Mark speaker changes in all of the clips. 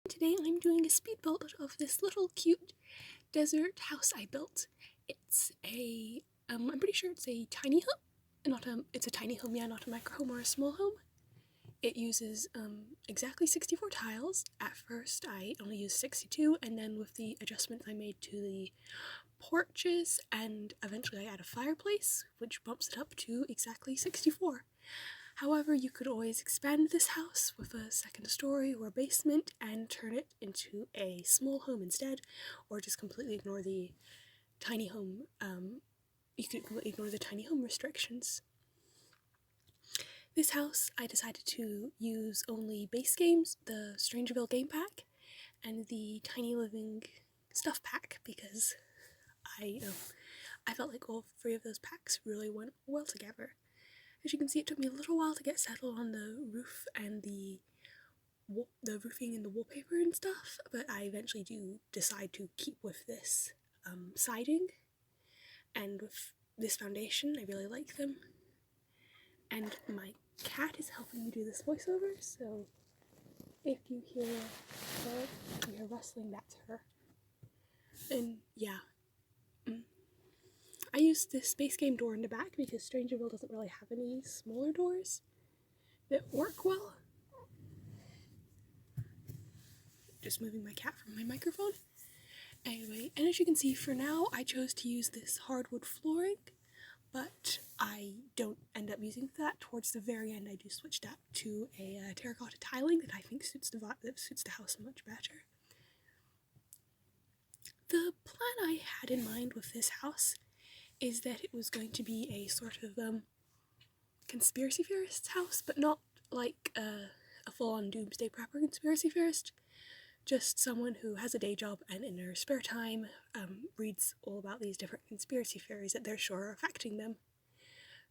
Speaker 1: Today I'm doing a speed build of this little cute desert house I built. It's a, I'm pretty sure it's a tiny home. It's a tiny home, yeah, not a micro home or a small home. It uses exactly 64 tiles. At first I only used 62, and then with the adjustments I made to the porches, and eventually I add a fireplace, which bumps it up to exactly 64. However, you could always expand this house with a second story or a basement and turn it into a small home instead, or just completely ignore the tiny home. You could completely ignore the tiny home restrictions. This house, I decided to use only base games, the Strangerville game pack, and the Tiny Living stuff pack, because I felt like all three of those packs really went well together. As you can see, it took me a little while to get settled on the roof and the roofing and the wallpaper and stuff, but I eventually do decide to keep with this siding and with this foundation. I really like them. And my cat is helping me do this voiceover, so if you hear rustling, that's her. And yeah, I used this space game door in the back because Strangerville doesn't really have any smaller doors that work well. Just moving my cat from my microphone. Anyway, and as you can see, for now I chose to use this hardwood flooring, but I don't end up using that. Towards the very end I do switch that to a terracotta tiling that I think suits the house much better. The plan I had in mind with this house is that it was going to be a sort of conspiracy theorist's house, but not like a full-on doomsday prepper conspiracy theorist. Just someone who has a day job and in their spare time reads all about these different conspiracy theories that they're sure are affecting them.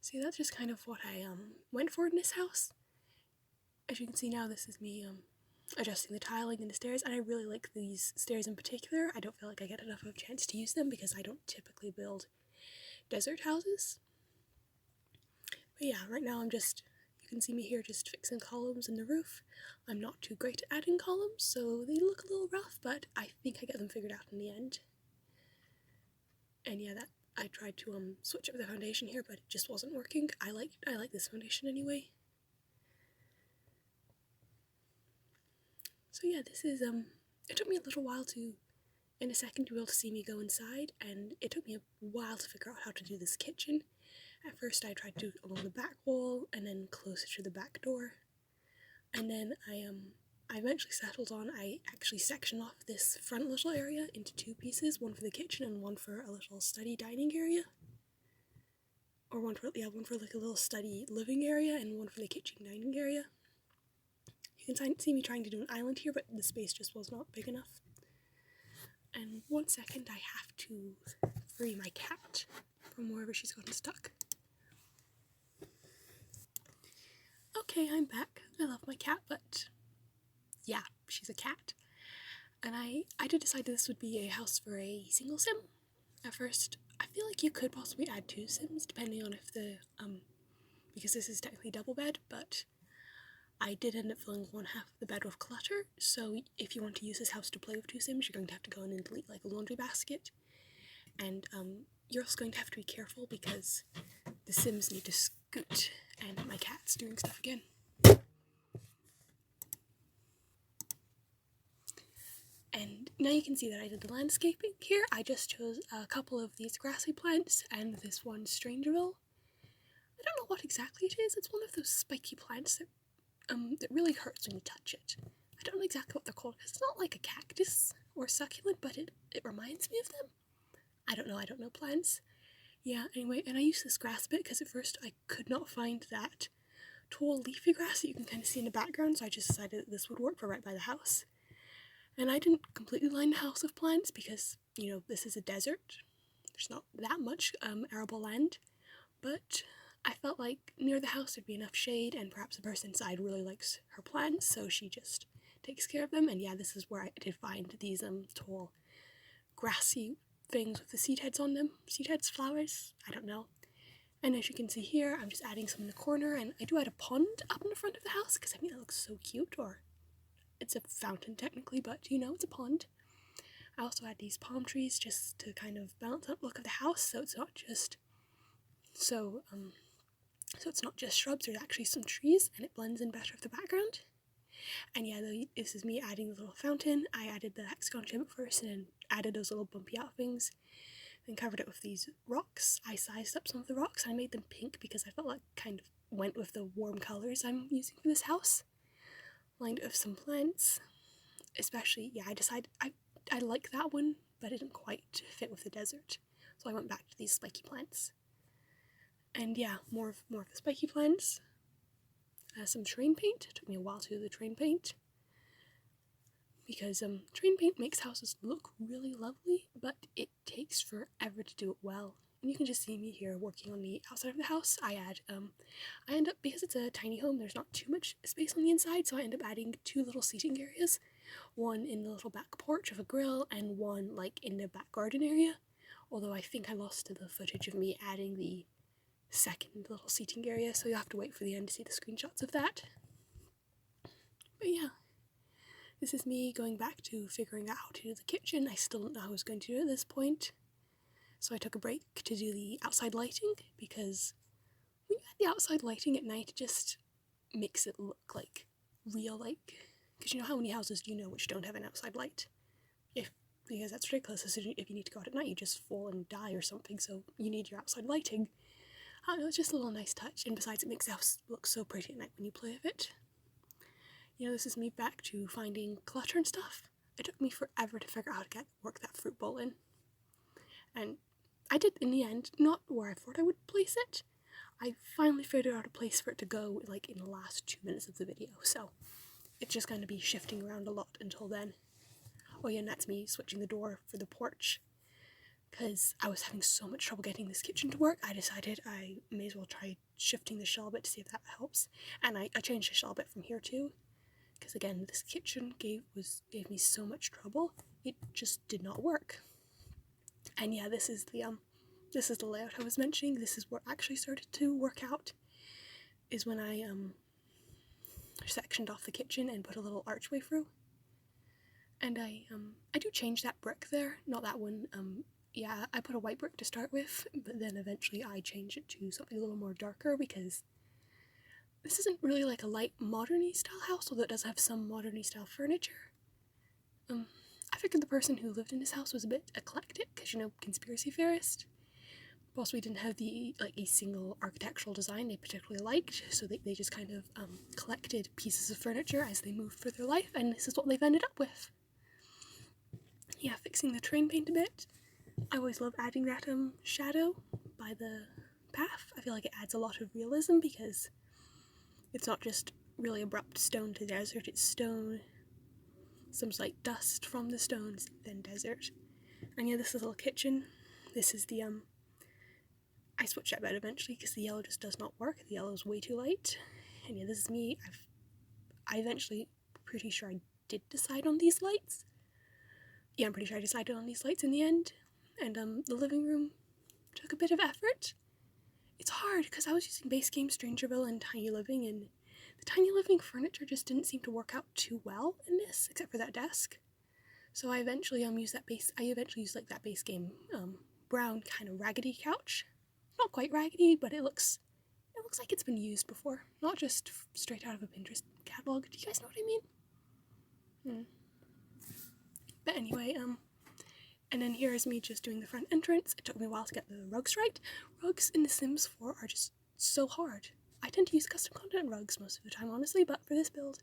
Speaker 1: So that's just kind of what I went for in this house. As you can see now, this is me adjusting the tiling and the stairs, and I really like these stairs in particular. I don't feel like I get enough of a chance to use them because I don't typically build desert houses. But yeah, right now you can see me here just fixing columns in the roof. I'm not too great at adding columns, so they look a little rough, but I think I get them figured out in the end. And yeah, I tried to switch up the foundation here, but it just wasn't working. I like this foundation anyway. So yeah, this is it took me a little while in a second to be able to see me go inside, and it took me a while to figure out how to do this kitchen. At first I tried to do it along the back wall and then closer to the back door, and then I eventually settled on I actually sectioned off this front little area into two pieces, one for the kitchen and one for a little study dining area, or one for like a little study living area and one for the kitchen dining area. You can see me trying to do an island here, but the space just was not big enough. And 1 second, I have to free my cat from wherever she's gotten stuck. Okay, I'm back. I love my cat, but yeah, she's a cat. And I did decide that this would be a house for a single sim. At first, I feel like you could possibly add 2 sims, depending on if because this is technically double bed, but I did end up filling one half of the bed with clutter, so if you want to use this house to play with 2 sims, you're going to have to go in and delete like a laundry basket. And you're also going to have to be careful because the sims need to scoot, and my cat's doing stuff again. And now you can see that I did the landscaping here. I just chose a couple of these grassy plants and this one Strangerville. I don't know what exactly it is. It's one of those spiky plants that really hurts when you touch it. I don't know exactly what they're called. It's not like a cactus or succulent, but it reminds me of them. I don't know plants. Yeah, anyway, and I used this grass bit because at first I could not find that tall leafy grass that you can kind of see in the background, so I just decided that this would work for right by the house. And I didn't completely line the house with plants because, you know, this is a desert. There's not that much arable land, but I felt like near the house there'd be enough shade, and perhaps the person inside really likes her plants, so she just takes care of them. And yeah, this is where I did find these tall grassy things with the seed heads on them. Seed heads, flowers, I don't know. And as you can see here, I'm just adding some in the corner, and I do add a pond up in the front of the house because I think that looks so cute, or it's a fountain technically, but you know, it's a pond. I also add these palm trees just to kind of balance out the look of the house, so it's not just so it's not just shrubs. There's actually some trees, and it blends in better with the background. And yeah, this is me adding the little fountain. I added the hexagon shape at first, and then added those little bumpy out things. Then covered it with these rocks. I sized up some of the rocks, and I made them pink because I felt like kind of went with the warm colours I'm using for this house. Lined it with some plants, especially, yeah, I decided I like that one, but it didn't quite fit with the desert, so I went back to these spiky plants. And yeah, more of the spiky plants. Some train paint. It took me a while to do the train paint, because train paint makes houses look really lovely, but it takes forever to do it well. And you can just see me here working on the outside of the house. I end up, because it's a tiny home, there's not too much space on the inside, so I end up adding 2 little seating areas. One in the little back porch of a grill, and one like in the back garden area. Although I think I lost the footage of me adding the second little seating area, so you'll have to wait for the end to see the screenshots of that. But yeah, this is me going back to figuring out how to do the kitchen. I still don't know how I was going to do it at this point. So I took a break to do the outside lighting, because when you add the outside lighting at night, it just makes it look like real, like, because you know how many houses do you know which don't have an outside light? Because that's ridiculous. If you need to go out at night, you just fall and die or something, so you need your outside lighting. I don't know, it's just a little nice touch, and besides it makes the house look so pretty at night when you play with it. You know, this is me back to finding clutter and stuff. It took me forever to figure out how to work that fruit bowl in. And I did in the end, not where I thought I would place it. I finally figured out a place for it to go, like, in the last 2 minutes of the video, so it's just going to be shifting around a lot until then. Oh yeah, and that's me switching the door for the porch, because I was having so much trouble getting this kitchen to work. I decided I may as well try shifting the shell bit to see if that helps. And I changed the shell bit from here too, because again, this kitchen gave me so much trouble. It just did not work. And yeah, this is the layout I was mentioning. This is what actually started to work out, is when I sectioned off the kitchen and put a little archway through. And I do change that brick there, not that one. Yeah, I put a white brick to start with, but then eventually I changed it to something a little more darker, because this isn't really like a light modern-y style house, although it does have some modern-y style furniture. I figured the person who lived in this house was a bit eclectic, because, you know, conspiracy theorist. Plus, we didn't have a single architectural design they particularly liked, so they just kind of collected pieces of furniture as they moved through their life, and this is what they've ended up with. Yeah, fixing the train paint a bit. I always love adding that shadow by the path. I feel like it adds a lot of realism, because it's not just really abrupt stone to desert, it's stone, some slight dust from the stones, then desert. And yeah, this is a little kitchen. This is the I switched that bed eventually because the yellow just does not work. The yellow is way too light. And yeah, this is me. I eventually, pretty sure I did decide on these lights. Yeah, I'm pretty sure I decided on these lights in the end. And the living room took a bit of effort. It's hard because I was using base game Strangerville and Tiny Living, and the Tiny Living furniture just didn't seem to work out too well in this, except for that desk. So I eventually used that base game brown kind of raggedy couch. Not quite raggedy, but it looks like it's been used before, not just straight out of a Pinterest catalog. Do you guys know what I mean? But anyway, and then here is me just doing the front entrance. It took me a while to get the rugs right. Rugs in The Sims 4 are just so hard. I tend to use custom content rugs most of the time, honestly, but for this build,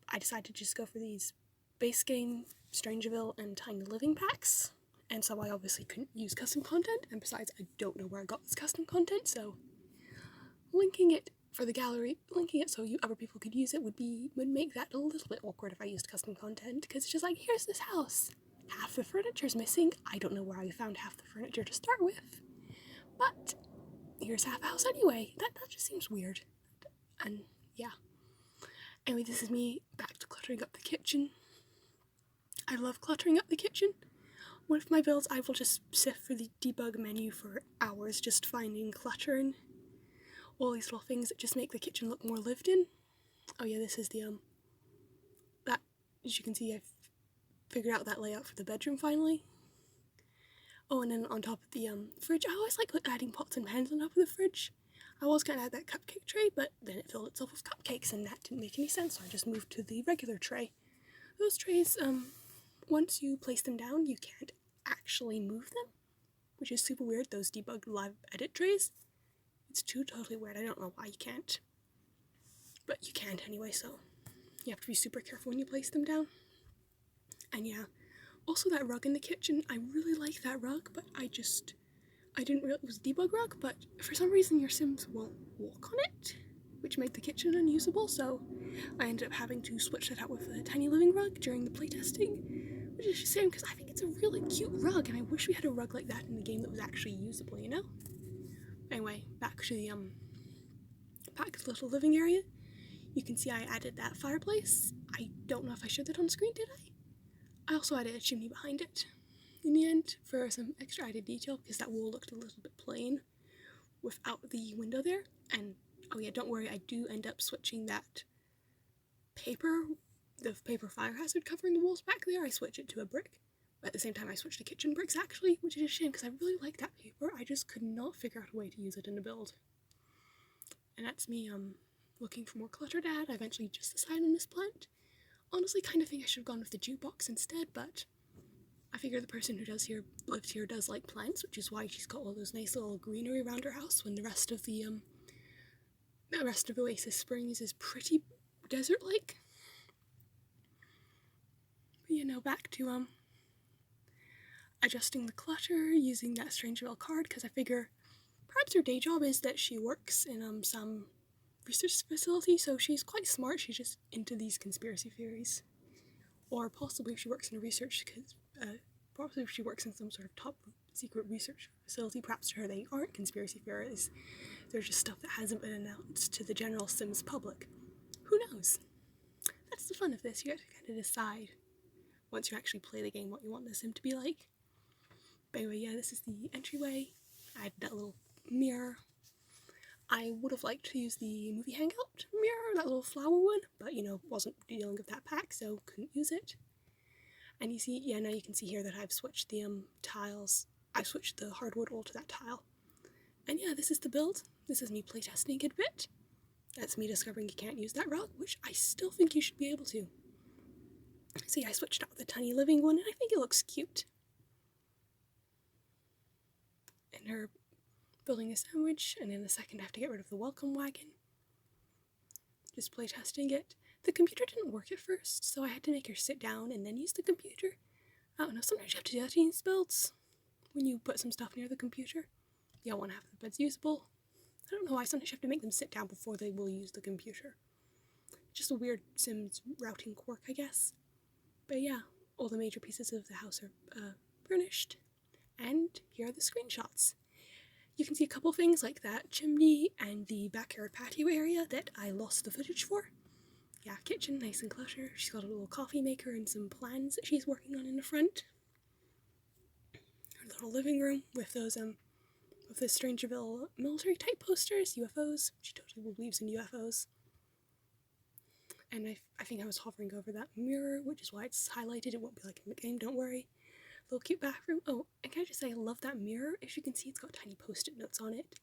Speaker 1: I decided to just go for these base game, Strangerville, and Tiny Living packs. And so I obviously couldn't use custom content, and besides, I don't know where I got this custom content, so linking it for the gallery, linking it so other people could use it would make that a little bit awkward if I used custom content, because it's just like, here's this house. Half the furniture's missing. I don't know where I found half the furniture to start with. But here's half the house anyway. That just seems weird. And yeah. Anyway, this is me back to cluttering up the kitchen. I love cluttering up the kitchen. One of my builds, I will just sift through the debug menu for hours just finding clutter and all these little things that just make the kitchen look more lived in. Oh yeah, this is the as you can see, I've figured out that layout for the bedroom finally. Oh, and then on top of the fridge, I always like adding pots and pans on top of the fridge. I was going to add that cupcake tray, but then it filled itself with cupcakes, and that didn't make any sense, so I just moved to the regular tray. Those trays, once you place them down, you can't actually move them, which is super weird, those debug live edit trays. It's totally weird, I don't know why you can't. But you can't anyway, so you have to be super careful when you place them down. And yeah, also that rug in the kitchen, I really like that rug, but I didn't realize it was a debug rug, but for some reason your Sims won't walk on it, which made the kitchen unusable, so I ended up having to switch that out with a tiny living rug during the playtesting, which is a shame because I think it's a really cute rug, and I wish we had a rug like that in the game that was actually usable, you know? Anyway, back to the little living area. You can see I added that fireplace. I don't know if I showed that on screen, did I? I also added a chimney behind it in the end for some extra added detail because that wall looked a little bit plain without the window there. And oh yeah, don't worry, I do end up switching that the paper fire hazard covering the walls back there. I switch it to a brick. But at the same time I switched to kitchen bricks actually, which is a shame because I really like that paper. I just could not figure out a way to use it in a build. And that's me looking for more clutter to add. I eventually just decided on this plant. Honestly, kind of think I should have gone with the jukebox instead, but I figure the person who lives here does like plants, which is why she's got all those nice little greenery around her house when the rest of Oasis Springs is pretty desert-like. But you know, back to adjusting the clutter using that Strangerville card, because I figure perhaps her day job is that she works in some research facility, so she's quite smart. She's just into these conspiracy theories. Or possibly if she works in a research, possibly if she works in some sort of top secret research facility, perhaps to her they aren't conspiracy theories. They're just stuff that hasn't been announced to the general Sims public. Who knows? That's the fun of this. You have to kind of decide, once you actually play the game, what you want the Sim to be like. But anyway, yeah, this is the entryway. I had that little mirror. I would have liked to use the movie hangout mirror, that little flower one, but you know, wasn't dealing with that pack, so couldn't use it. And you see, yeah, now you can see here that I've switched the tiles. I switched the hardwood all to that tile. And yeah, this is the build. This is me playtesting it a bit. That's me discovering you can't use that rug, which I still think you should be able to. See, I switched out with the tiny living one, and I think it looks cute. And her building a sandwich, and in a second I have to get rid of the welcome wagon. Just playtesting it. The computer didn't work at first, so I had to make her sit down and then use the computer. I don't know, sometimes you have to do that in these builds. When you put some stuff near the computer, you don't want to have the beds usable. I don't know why, sometimes you have to make them sit down before they will use the computer. Just a weird Sims routing quirk, I guess. But yeah, all the major pieces of the house are furnished. And here are the screenshots. You can see a couple things like that chimney and the backyard patio area that I lost the footage for. Yeah, kitchen, nice and cluttered. She's got a little coffee maker and some plans that she's working on in the front. Her little living room with those with the Strangerville military type posters, UFOs. She totally believes in UFOs. And I think I was hovering over that mirror, which is why it's highlighted. It won't be like in the game, don't worry. Little cute bathroom. Oh, and can I just say I love that mirror? As you can see, it's got tiny post-it notes on it,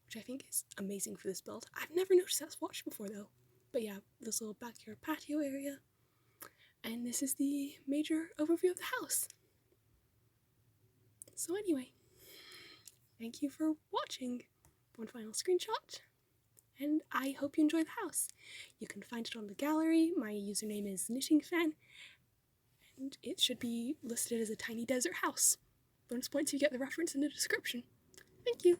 Speaker 1: which I think is amazing for this build. I've never noticed that swatch before though. But yeah, this little backyard patio area. And this is the major overview of the house. So anyway, thank you for watching. One final screenshot. And I hope you enjoy the house. You can find it on the gallery. My username is KnittingFan. And it should be listed as a tiny desert house. Bonus points if you get the reference in the description. Thank you!